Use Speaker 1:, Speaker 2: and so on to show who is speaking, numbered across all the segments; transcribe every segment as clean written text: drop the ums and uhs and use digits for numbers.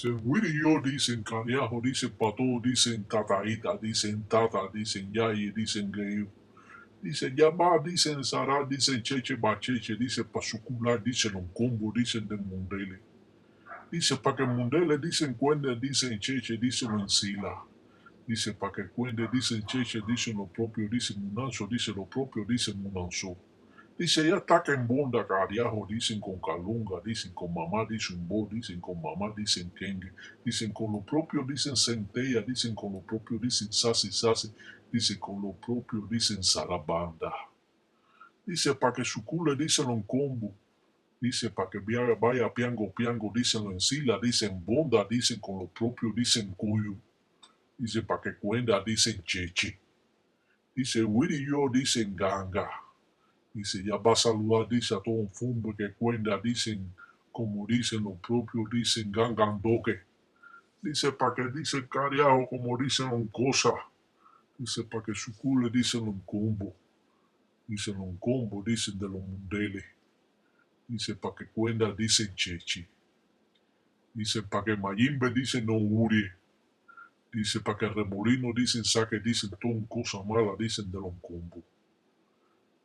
Speaker 1: Dicen Willy y yo, dicen Cariajo, dicen Pato, dicen Tataíta, dicen Tata, dicen Yayi, dicen Geyo. Dicen Yabá, dicen Sara, dicen Cheche Bacheche, dicen Pasucular, dicen Oncombo, dicen de Mundele. Dice pa' que Mundele, dicen Cuende, dicen Cheche, dicen Encila. Dice pa' que Cuende, dicen Cheche, dicen lo propio, dicen Munanzo, dicen lo propio, dicen Munanzo. Dice, ya está que en Bonda, Cariajo, dicen con Calunga, dicen con mamá, dicen Bo, dicen con mamá, dicen Kenge, dicen con lo propio, dicen Centella, dicen con lo propio, dicen Sasi Sasi, dicen con lo propio, dicen Sarabanda. Dice, para que su culo dicen un combo, dice, para que vaya piango, piango, dicen en Sila, dicen Bonda, dicen con lo propio, dicen Cuyo, dice, para que Cuenda, dicen Cheche, dice, Willy y yo, dicen Ganga. Dice, ya va a saludar, dice a todo un fumbo que cuenta, dicen, como dicen los propios, dicen gangandoque. Dice, para que dice cariajo, como dicen un cosa. Dice, para que su culo dicen un combo. Dicen un combo, dicen de los mundeles. Dice, para que cuenta, dicen chechi. Dice, para que Mayimbe, dicen no urie. Dice, para que Remolino, dicen saque, dicen todo un cosa mala, dicen de los combo.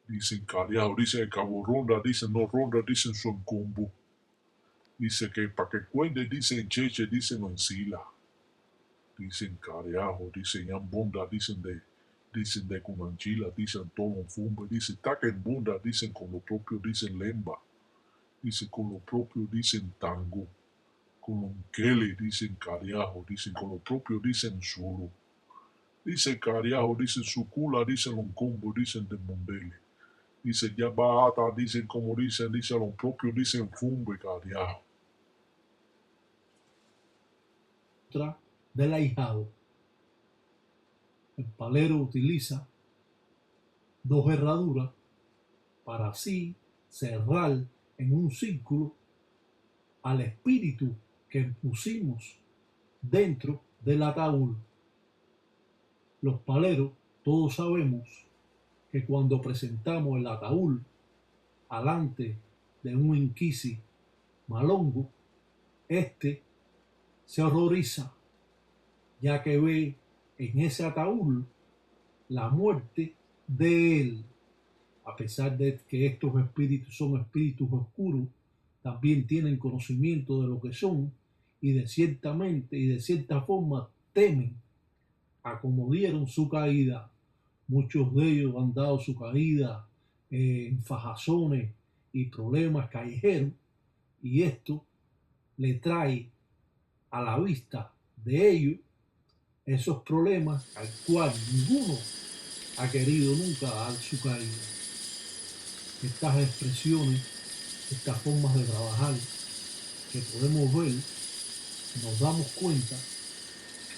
Speaker 1: Dicen cariajo, dicen cabo ronda, dicen no ronda, dicen son combo. Dice que para que cuente, dicen cheche, dicen encila. Dicen cariajo, dicen ambunda, dicen de cunanchila, dicen todo un fumbe, dicen taca en bunda, dicen con lo propio, dicen lemba. Dicen con lo propio, dicen tango. Con lo kele, dicen cariajo, dicen con lo propio, dicen solo. Dicen cariajo, dicen sucula, dicen un combo, dicen de mundele. Dicen ya bata, dicen como dicen lo propio, dicen fumbe, cariajo.
Speaker 2: Del ahijado. El palero utiliza dos herraduras para así cerrar en un círculo al espíritu que pusimos dentro del ataúd. Los paleros, todos sabemos que cuando presentamos el ataúd alante de un inquisi malongo, este se horroriza, ya que ve en ese ataúd la muerte de él. A pesar de que estos espíritus son espíritus oscuros, también tienen conocimiento de lo que son y de cierta forma temen a como dieron su caída. Muchos de ellos han dado su caída en fajazones y problemas callejeros, y esto le trae a la vista de ellos esos problemas al cual ninguno ha querido nunca dar su caída. Estas expresiones, estas formas de trabajar que podemos ver, nos damos cuenta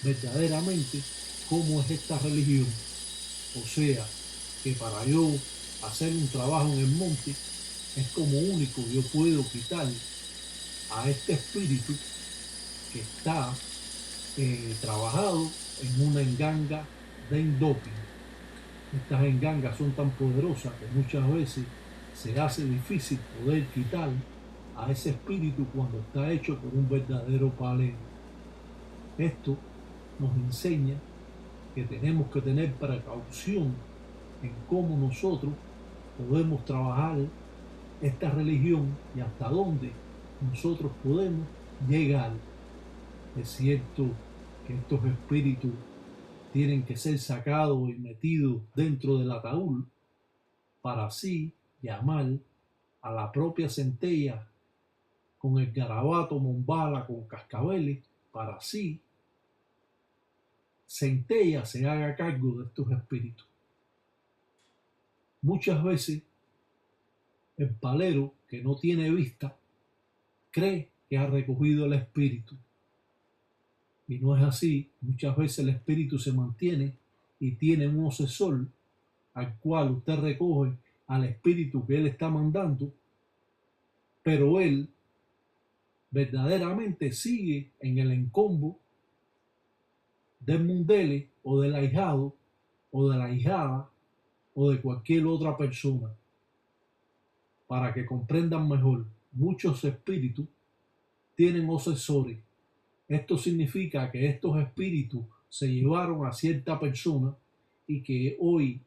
Speaker 2: verdaderamente cómo es esta religión. O sea, que para yo hacer un trabajo en el monte es como único yo puedo quitar a este espíritu que está trabajado en una enganga de endoping. Estas engangas son tan poderosas que muchas veces se hace difícil poder quitar a ese espíritu cuando está hecho por un verdadero palero. Esto nos enseña que tenemos que tener precaución en cómo nosotros podemos trabajar esta religión y hasta dónde nosotros podemos llegar. Es cierto que estos espíritus tienen que ser sacados y metidos dentro del ataúd para así llamar a la propia centella con el garabato Mombala con cascabeles para así centella se haga cargo de estos espíritus. Muchas veces el palero que no tiene vista cree que ha recogido el espíritu y no es así. Muchas veces el espíritu se mantiene y tiene un obsesor al cual usted recoge al espíritu que él está mandando, pero él verdaderamente sigue en el encombo del mundele o del ahijado o de la ahijada o de cualquier otra persona. Para que comprendan mejor, muchos espíritus tienen obsesores Esto significa que estos espíritus se llevaron a cierta persona y que hoy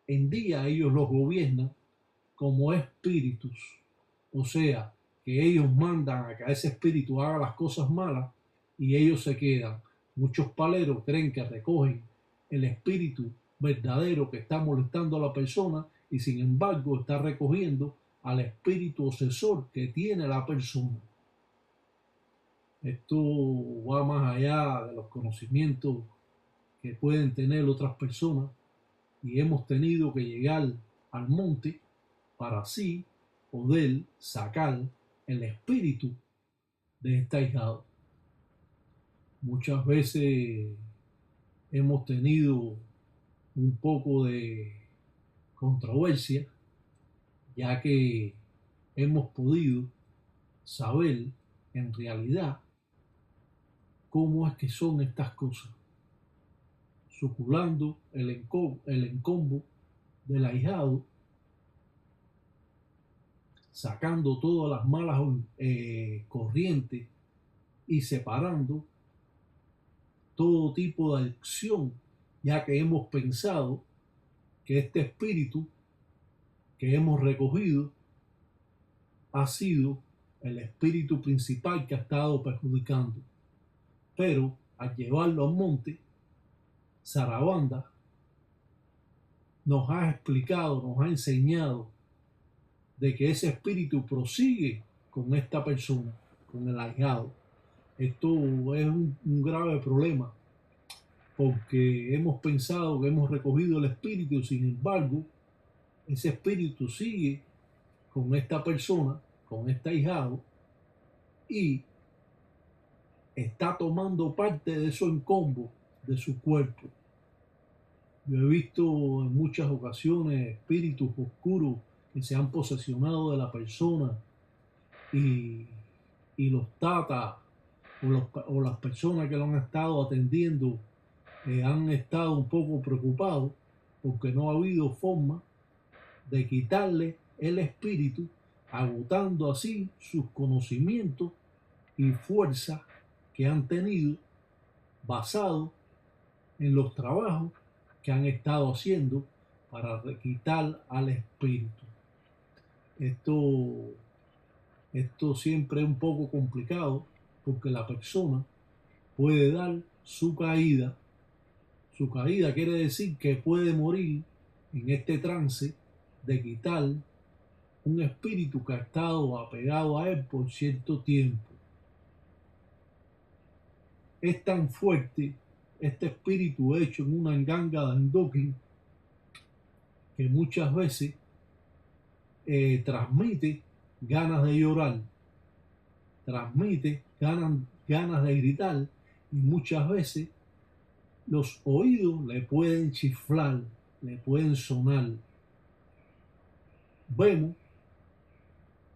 Speaker 2: en día ellos los gobiernan como espíritus. O sea, que ellos mandan a que ese espíritu haga las cosas malas y ellos se quedan. Muchos paleros creen que recogen el espíritu verdadero que está molestando a la persona y sin embargo está recogiendo al espíritu obsesor que tiene la persona. Esto va más allá de los conocimientos que pueden tener otras personas y hemos tenido que llegar al monte para así poder sacar el espíritu de esta ahijado. Muchas veces hemos tenido un poco de controversia, ya que hemos podido saber en realidad cómo es que son estas cosas, suculando el encombo del ahijado, sacando todas las malas corrientes y separando todo tipo de acción, ya que hemos pensado que este espíritu que hemos recogido ha sido el espíritu principal que ha estado perjudicando. Pero al llevarlo al monte, Sarabanda nos ha explicado, nos ha enseñado de que ese espíritu prosigue con esta persona, con el ahijado. Esto es un grave problema porque hemos pensado que hemos recogido el espíritu, sin embargo, ese espíritu sigue con esta persona, con este ahijado, y está tomando parte de su encombo, de su cuerpo. Yo he visto en muchas ocasiones espíritus oscuros que se han posesionado de la persona y los tatas o las personas que lo han estado atendiendo han estado un poco preocupados porque no ha habido forma de quitarle el espíritu, agotando así sus conocimientos y fuerza que han tenido basado en los trabajos que han estado haciendo para quitar al espíritu. Esto siempre es un poco complicado porque la persona puede dar su caída. Su caída quiere decir que puede morir en este trance de quitar un espíritu que ha estado apegado a él por cierto tiempo. Es tan fuerte este espíritu hecho en una enganga de Andokin que muchas veces transmite ganas de llorar, transmite ganas de gritar y muchas veces los oídos le pueden chiflar, le pueden sonar. Vemos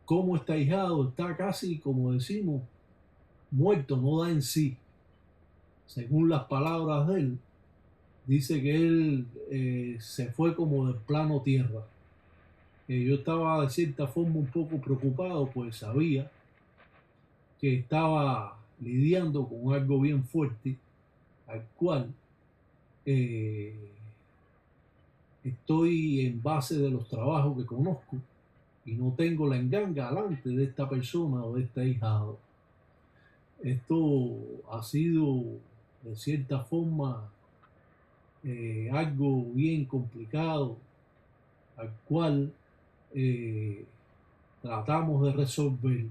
Speaker 2: cómo este ahijado está casi, como decimos, muerto, no da en sí. Según las palabras de él, dice que él se fue como del plano tierra. Yo estaba de cierta forma un poco preocupado, pues sabía que estaba lidiando con algo bien fuerte, al cual estoy en base de los trabajos que conozco y no tengo la enganga delante de esta persona o de este ahijado. Esto ha sido de cierta forma algo bien complicado, al cual tratamos de resolver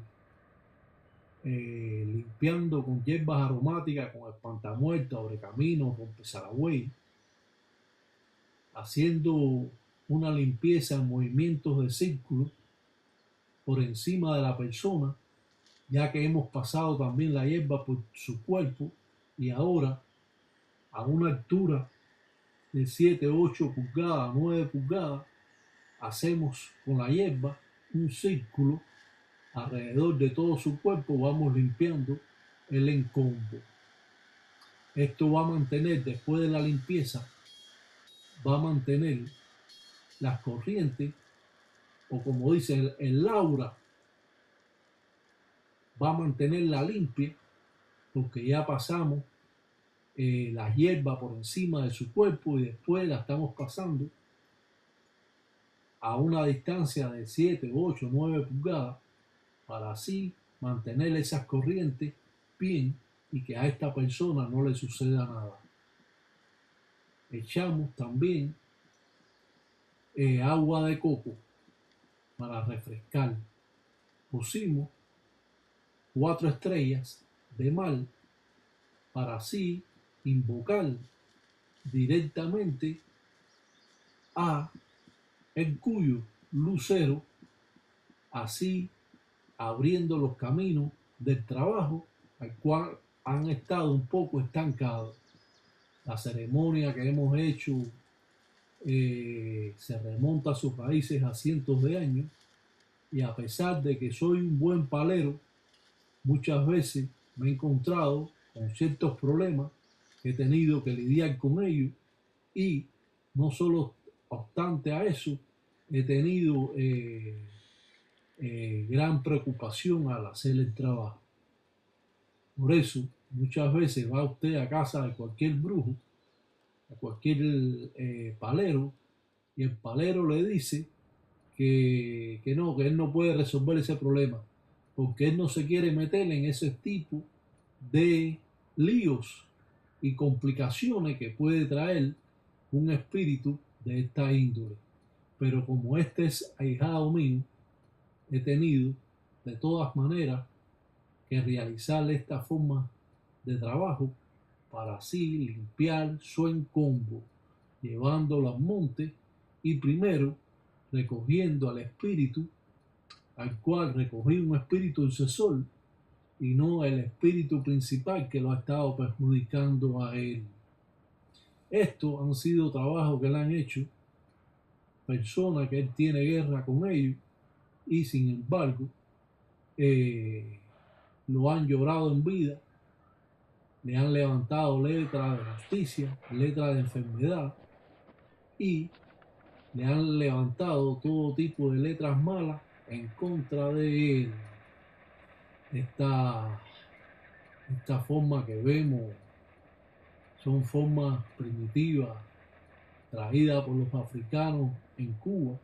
Speaker 2: limpiando con hierbas aromáticas, con espantamuertos, abrecaminos, rompezaragüey, haciendo una limpieza en movimientos de círculo por encima de la persona, ya que hemos pasado también la hierba por su cuerpo y ahora a una altura de 7, 8 pulgadas, 9 pulgadas, hacemos con la hierba un círculo alrededor de todo su cuerpo, vamos limpiando el encombo. Esto va a mantener, después de la limpieza, va a mantener las corrientes, o como dice el aura, va a mantenerla limpia porque ya pasamos la hierba por encima de su cuerpo y después la estamos pasando a una distancia de 7, 8, 9 pulgadas para así mantener esas corrientes bien y que a esta persona no le suceda nada. Echamos también agua de coco para refrescar. Pusimos 4 estrellas de mar para así invocar directamente a el cuyo lucero, así abriendo los caminos del trabajo al cual han estado un poco estancados. La ceremonia que hemos hecho se remonta a sus raíces a cientos de años y a pesar de que soy un buen palero, muchas veces me he encontrado con ciertos problemas que he tenido que lidiar con ellos y no solo obstante a eso, he tenido gran preocupación al hacer el trabajo. Por eso, muchas veces va usted a casa de cualquier brujo, a cualquier palero, y el palero le dice que no, que él no puede resolver ese problema, porque él no se quiere meter en ese tipo de líos y complicaciones que puede traer un espíritu de esta índole. Pero como este es ahijado mío, he tenido de todas maneras que realizar esta forma de trabajo para así limpiar su encombo, llevándolo al monte y primero recogiendo al espíritu, al cual recogí un espíritu sucesor y no el espíritu principal que lo ha estado perjudicando a él. Estos han sido trabajos que le han hecho personas que él tiene guerra con ellos y sin embargo lo han llorado en vida, le han levantado letras de justicia, letras de enfermedad y le han levantado todo tipo de letras malas en contra de él. Esta forma que vemos son formas primitivas traídas por los africanos en Cuba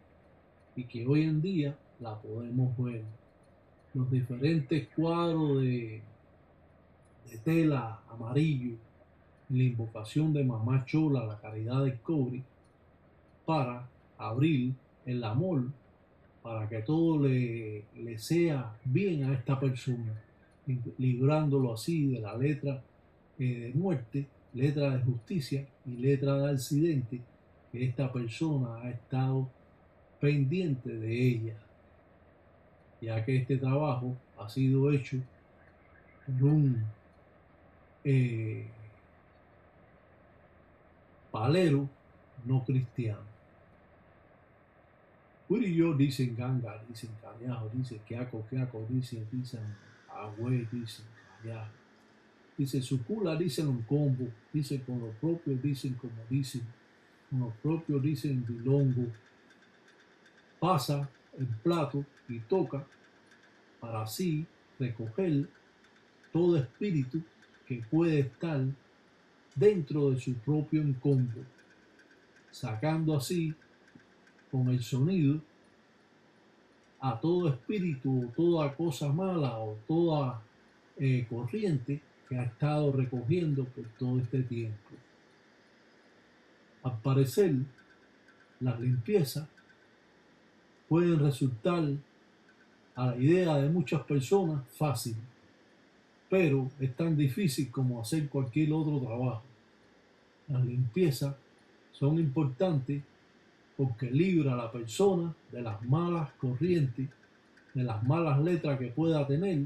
Speaker 2: y que hoy en día la podemos ver. Los diferentes cuadros de tela amarillo y la invocación de Mamá Chola, la caridad del cobre, para abrir el amor, para que todo le sea bien a esta persona, librándolo así de la letra de muerte, letra de justicia y letra de accidente que esta persona ha estado pendiente de ella, ya que este trabajo ha sido hecho por un palero no cristiano. Curillo dicen ganga, dicen cañajo, dicen queaco, dicen agüey, dicen cañajo. Dice su cula, dicen un combo, dicen con los propios, dicen como dicen, con los propios dicen bilongo. Pasa el plato y toca para así recoger todo espíritu que puede estar dentro de su propio encombo, sacando así con el sonido a todo espíritu o toda cosa mala o toda corriente que ha estado recogiendo por todo este tiempo. Al parecer, las limpiezas pueden resultar a la idea de muchas personas fácil, pero es tan difícil como hacer cualquier otro trabajo. Las limpiezas son importantes porque libra a la persona de las malas corrientes, de las malas letras que pueda tener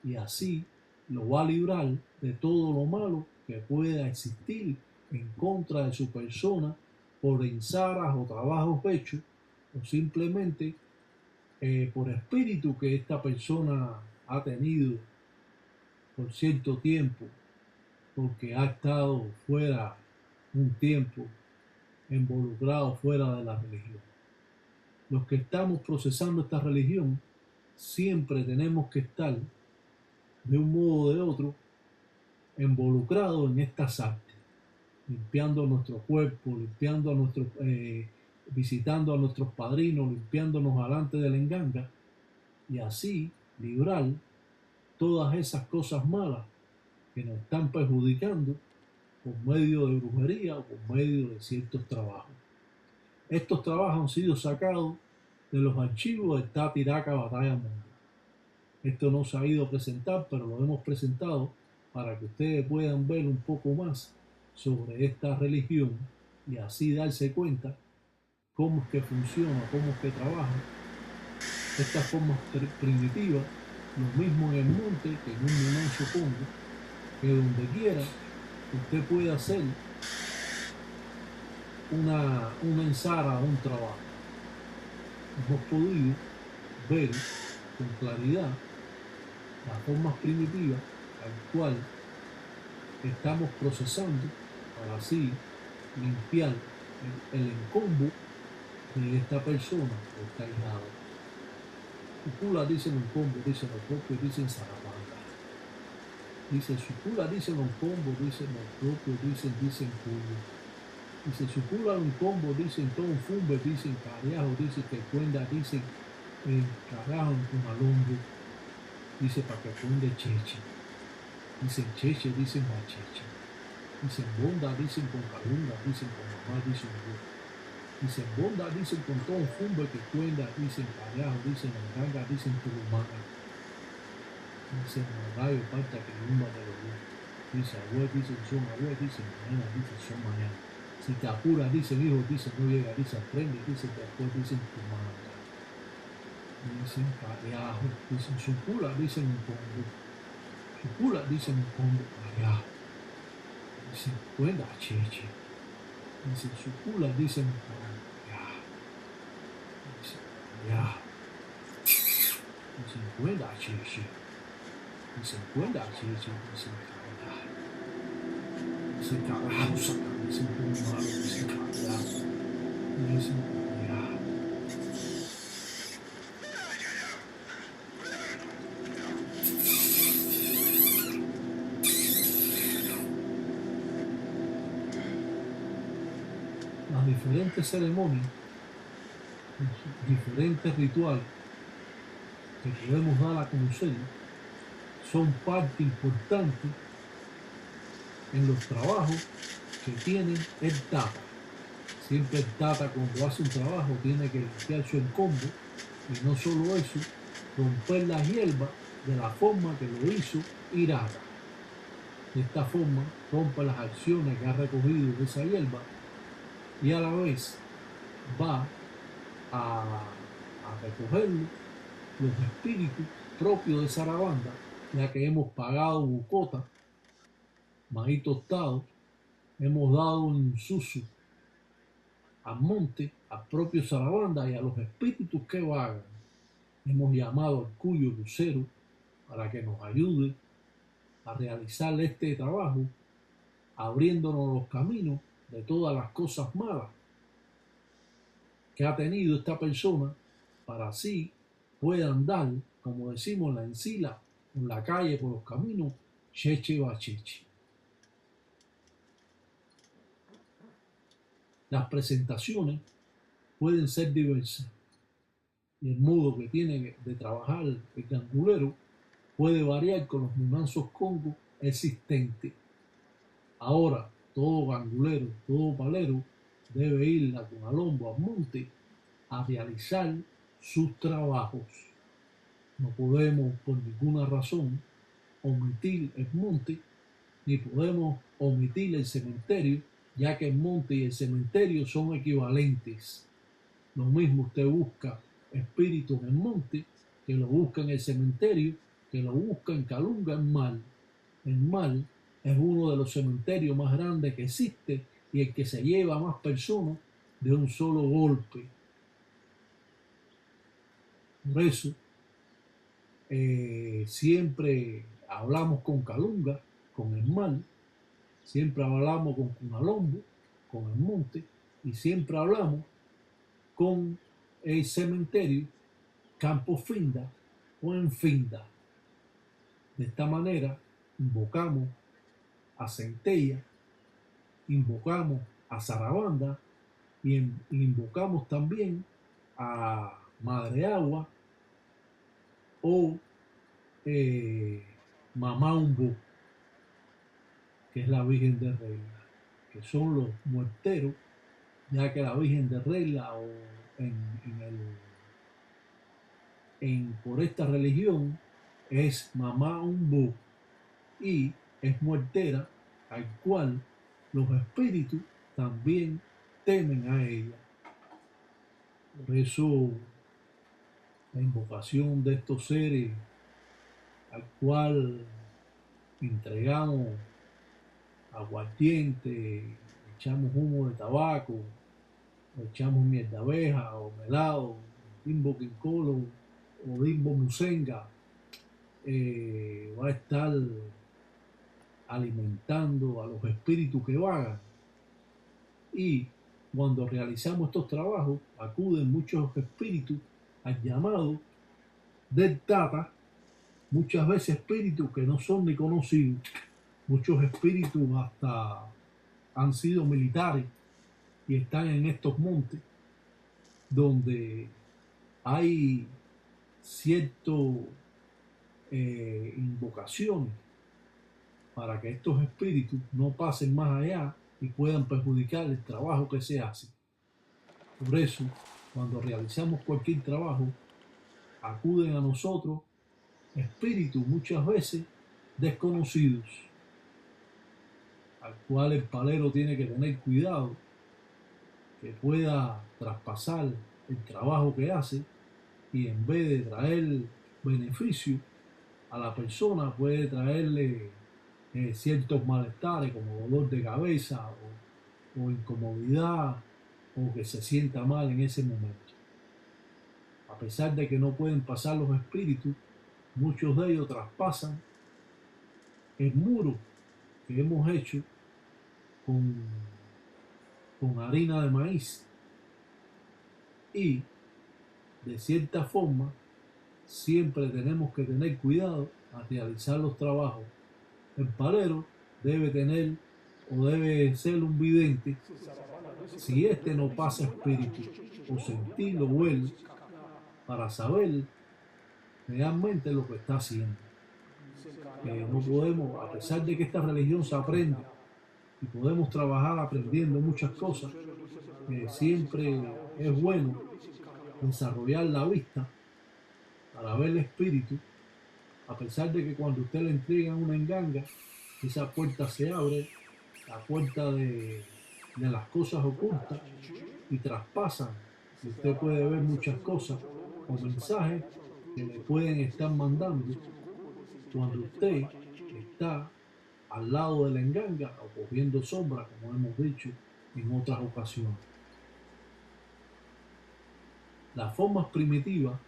Speaker 2: y así lo va a librar de todo lo malo que pueda existir en contra de su persona por ensaras o trabajos hechos o simplemente por espíritu que esta persona ha tenido por cierto tiempo porque ha estado fuera un tiempo involucrado fuera de la religión. Los que estamos procesando esta religión siempre tenemos que estar de un modo o de otro involucrados en estas artes, limpiando nuestro cuerpo, limpiando a visitando a nuestros padrinos, limpiándonos delante de la enganga, y así librar todas esas cosas malas que nos están perjudicando por medio de brujería o por medio de ciertos trabajos. Estos trabajos han sido sacados de los archivos de Tati Iraca Batalla Mundo. Esto no se ha ido a presentar, pero lo hemos presentado para que ustedes puedan ver un poco más sobre esta religión y así darse cuenta cómo es que funciona, cómo es que trabaja estas formas primitivas, lo mismo en el monte que en un Munanzo Congo, que donde quiera usted puede hacer una ensara, un trabajo. Hemos podido ver con claridad las formas primitivas al cual estamos procesando para así limpiar el encombo de esta persona o esta hijada. Sucula dicen encombo, dicen los propios, dicen Saramanga. Dice Sucula dicen encombo, dicen los propios, dicen cuyo. Dice Sucula encombo, dicen todo fumbe, dicen carajo, dicen que cuenda, dicen carajo con alombo. Dice para que cuende cheche. Dicen cheche, dicen macheche. Dicen bonda, dicen con calunga, dicen con mamá, dicen yo. Dicen bonda, dicen con todo fumbe que cuenda, dicen carajo, dicen enganga, dicen turumana. Dicen magayo, parta que lumba de los dos. Dice abuelo, dicen son abuelo, dicen mañana, dicen son mañana. Si te apuras, dicen hijo, dicen no llega, dicen aprende, dicen después, dicen tu madre. Dicen carajo, dicen su cula, dicen un combo. Su cula, dicen un combo, carajo. Dicen cuenda, cheche. Dicen su cula, dicen un combo, carajo. Dicen carajo. Dicen cuenda, cheche. Dicen cuenda, cheche, dicen carajo. Dicen carajo, saca, dicen como malo, dicen carajo. Dicen carajo. Las diferentes ceremonias, los diferentes rituales que podemos dar a conocer son parte importante en los trabajos que tienen el Tata. Siempre el Tata cuando hace un trabajo tiene que limpiar su encombo y no solo eso, romper la hierba de la forma que lo hizo Iraca. De esta forma rompe las acciones que ha recogido de esa hierba y a la vez va a recoger los espíritus propios de Sarabanda, ya que hemos pagado bucota, maíz tostado, hemos dado un susu al monte, al propio Sarabanda y a los espíritus que vagan. Hemos llamado al Cuyo Lucero para que nos ayude a realizar este trabajo, abriéndonos los caminos de todas las cosas malas que ha tenido esta persona, para así pueda andar, como decimos en la encila, en la calle, por los caminos, cheche bacheche. Las presentaciones pueden ser diversas y el modo que tiene de trabajar el gandulero puede variar con los munanzos congos existentes. Ahora, todo gandulero, todo palero debe ir a Conalombo, al monte, a realizar sus trabajos. No podemos por ninguna razón omitir el monte, ni podemos omitir el cementerio, ya que el monte y el cementerio son equivalentes. Lo mismo usted busca espíritu en el monte, que lo busca en el cementerio, que lo busca en Calunga, en Mal. El Mal es uno de los cementerios más grandes que existe y el que se lleva a más personas de un solo golpe. Por eso, siempre hablamos con Calunga, con el Mal, siempre hablamos con Cunalombo, con el monte, y siempre hablamos con el cementerio, Campo Finda o en Finda. De esta manera invocamos a Centella, invocamos a Sarabanda y invocamos también a Madre Agua o Mamá Umbu, que es la Virgen de Regla, que son los muerteros, ya que la Virgen de Regla o por esta religión es Mamá Umbu y es muertera, al cual los espíritus también temen a ella. Por eso la invocación de estos seres al cual entregamos aguardiente, echamos humo de tabaco, o echamos miel de abeja, o melado, dimbo quincolo, o dimbo musenga, va a estar alimentando a los espíritus que vagan. Y cuando realizamos estos trabajos, acuden muchos espíritus al llamado del Tata, muchas veces espíritus que no son ni conocidos, muchos espíritus hasta han sido militares y están en estos montes donde hay ciertas invocaciones para que estos espíritus no pasen más allá y puedan perjudicar el trabajo que se hace. Por eso, cuando realizamos cualquier trabajo, acuden a nosotros espíritus muchas veces desconocidos, al cual el palero tiene que tener cuidado que pueda traspasar el trabajo que hace y en vez de traer beneficio a la persona puede traerle ciertos malestares como dolor de cabeza o incomodidad o que se sienta mal en ese momento. A pesar de que no pueden pasar los espíritus, muchos de ellos traspasan el muro que hemos hecho con harina de maíz y de cierta forma siempre tenemos que tener cuidado al realizar los trabajos. El palero debe tener o debe ser un vidente si este no pasa espíritu o sentirlo o él para saber realmente lo que está haciendo. No podemos, a pesar de que esta religión se aprende y podemos trabajar aprendiendo muchas cosas, siempre es bueno desarrollar la vista para ver el espíritu, a pesar de que cuando usted le entrega una enganga, esa puerta se abre, la puerta de las cosas ocultas y traspasan. Y usted puede ver muchas cosas o mensajes que le pueden estar mandando cuando usted está al lado de la enganga o cogiendo sombra, como hemos dicho en otras ocasiones. Las formas primitivas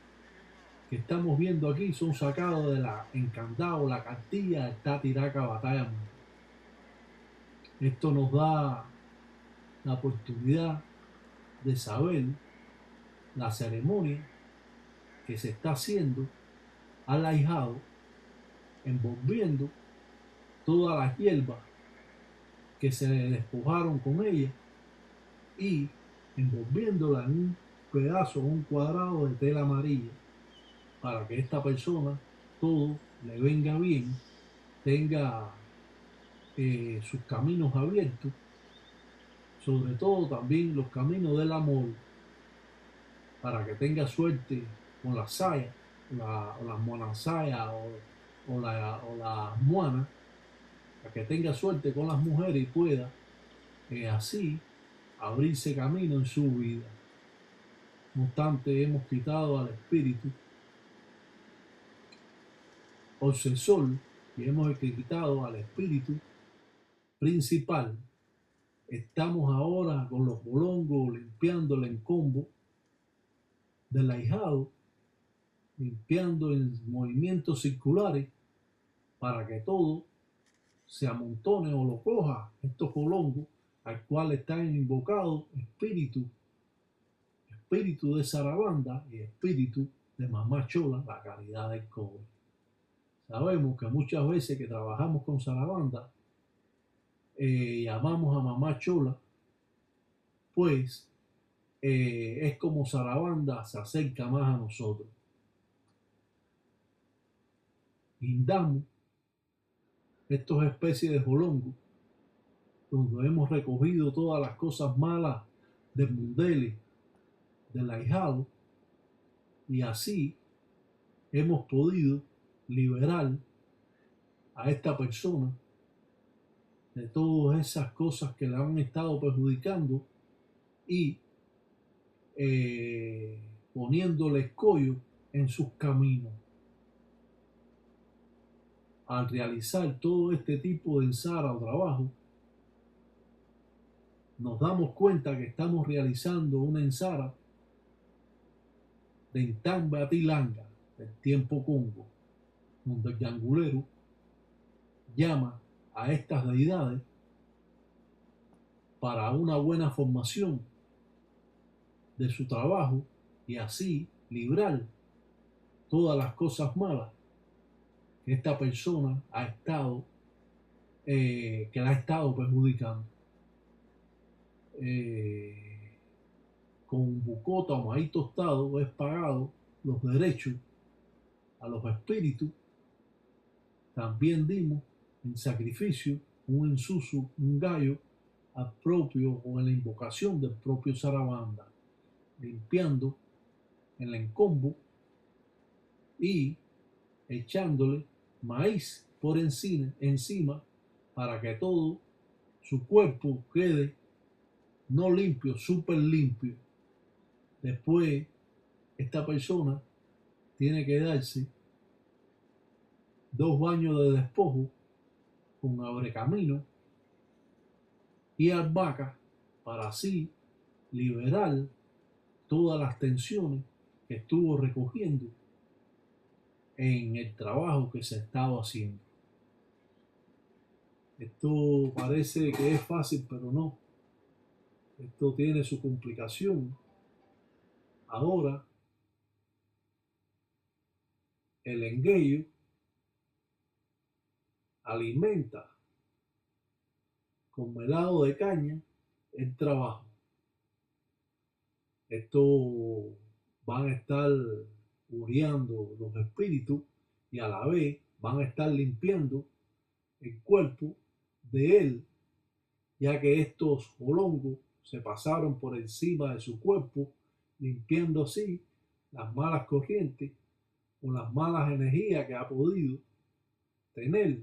Speaker 2: que estamos viendo aquí son sacadas de la encandado, la cartilla de Tatiraca Batalla. Esto nos da la oportunidad de saber la ceremonia que se está haciendo al ahijado, envolviendo todas las hierbas que se despojaron con ella y envolviéndola en un pedazo, un cuadrado de tela amarilla, para que esta persona todo le venga bien, tenga sus caminos abiertos, sobre todo también los caminos del amor, para que tenga suerte con las sayas, o las monasayas o las moanas, para que tenga suerte con las mujeres y pueda así abrirse camino en su vida. No obstante, hemos quitado al espíritu obsesor y hemos quitado al espíritu principal. Estamos ahora con los bolongos limpiando el encombo del ahijado, limpiando en movimientos circulares para que todo se amontone o lo coja estos bolongos al cual están invocados espíritu de Sarabanda y espíritu de Mamá Chola, la caridad del cobre. Sabemos que muchas veces que trabajamos con Sarabanda llamamos a Mamá Chola, pues es como Sarabanda se acerca más a nosotros. Guindamos estas especies de jolongo, donde hemos recogido todas las cosas malas del mundele, del ahijado, y así hemos podido liberar a esta persona de todas esas cosas que le han estado perjudicando y poniéndole escollo en sus caminos. Al realizar todo este tipo de ensara o trabajo, nos damos cuenta que estamos realizando una ensara de Intamba Atilanga, del tiempo Congo, donde el gangulero llama a estas deidades para una buena formación de su trabajo y así librar todas las cosas malas que esta persona ha estado, que la ha estado perjudicando. Con bucota o maíz tostado es pagado los derechos a los espíritus. También dimos en sacrificio un ensuso, un gallo al propio o en la invocación del propio Sarabanda, limpiando el encombo y echándole maíz por encima para que todo su cuerpo quede no limpio, súper limpio. Después, esta persona tiene que darse 2 baños de despojo con abrecamino y albahaca para así liberar todas las tensiones que estuvo recogiendo en el trabajo que se estaba haciendo. Esto parece que es fácil, pero no. Esto tiene su complicación. Ahora, el engueyo alimenta con melado de caña el trabajo. Esto van a estar uriando los espíritus y a la vez van a estar limpiando el cuerpo de él, ya que estos jolongos se pasaron por encima de su cuerpo, limpiando así las malas corrientes o las malas energías que ha podido tener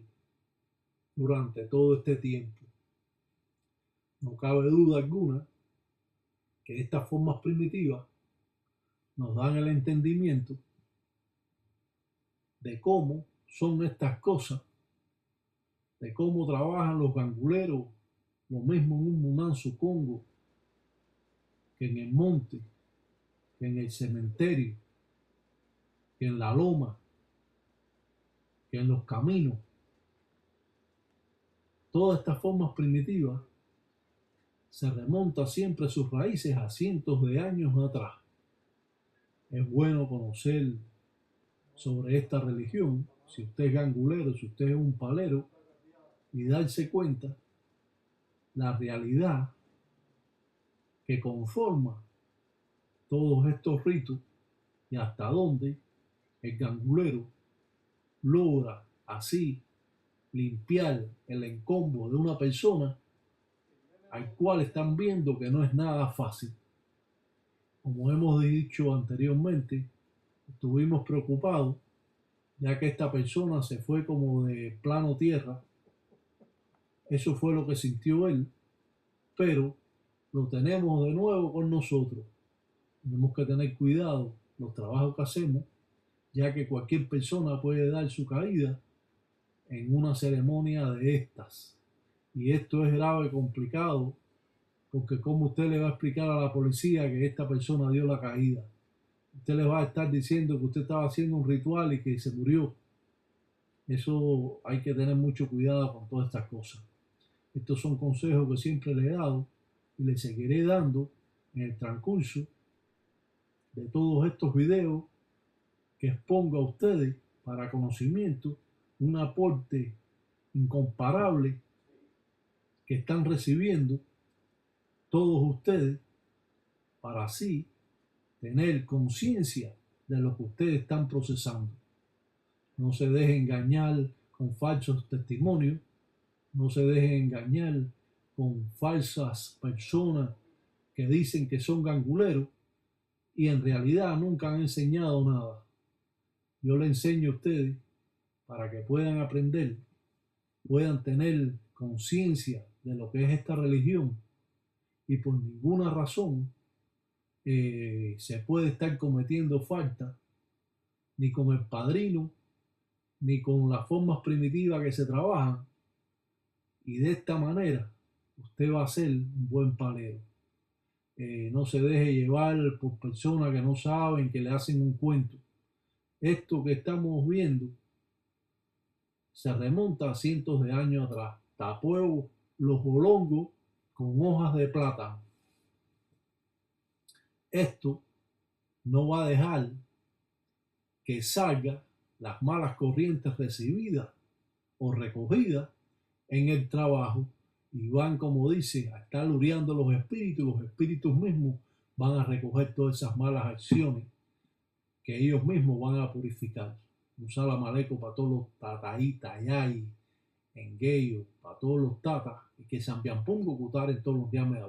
Speaker 2: durante todo este tiempo. No cabe duda alguna que estas formas primitivas nos dan el entendimiento de cómo son estas cosas, de cómo trabajan los ganguleros, lo mismo en un Munanzo Congo, que en el monte, que en el cementerio, que en la loma, que en los caminos. Todas estas formas primitivas se remontan siempre sus raíces a cientos de años atrás. Es bueno conocer sobre esta religión, si usted es gangulero, si usted es un palero, y darse cuenta la realidad que conforma todos estos ritos y hasta dónde el gangulero logra así limpiar el encombo de una persona al cual están viendo que no es nada fácil. Como hemos dicho anteriormente, estuvimos preocupados ya que esta persona se fue como de plano tierra. Eso fue lo que sintió él, pero lo tenemos de nuevo con nosotros. Tenemos que tener cuidado los trabajos que hacemos, ya que cualquier persona puede dar su caída en una ceremonia de estas. Y esto es grave y complicado, porque como usted le va a explicar a la policía que esta persona dio la caída, usted le va a estar diciendo que usted estaba haciendo un ritual y que se murió. Eso hay que tener mucho cuidado con todas estas cosas. Estos son consejos que siempre le he dado y le seguiré dando en el transcurso de todos estos videos que expongo a ustedes para conocimiento, un aporte incomparable que están recibiendo todos ustedes para así tener conciencia de lo que ustedes están procesando. No se dejen engañar con falsos testimonios, no se dejen engañar con falsas personas que dicen que son ganguleros y en realidad nunca han enseñado nada. Yo le enseño a ustedes para que puedan aprender, puedan tener conciencia de lo que es esta religión y por ninguna razón se puede estar cometiendo falta ni con el padrino ni con las formas primitivas que se trabajan, y de esta manera usted va a ser un buen palero. No se deje llevar por personas que no saben, que le hacen un cuento. Esto que estamos viendo se remonta a cientos de años atrás. Tapuego los bolongos con hojas de plátano. Esto no va a dejar que salgan las malas corrientes recibidas o recogidas en el trabajo y van, como dice, a estar lureando los espíritus mismos van a recoger todas esas malas acciones que ellos mismos van a purificar. Un salam aleikum para todos los tataí, tayay, engueyo, para todos los tatas, y que San Piampungo Cutar en todos los días me da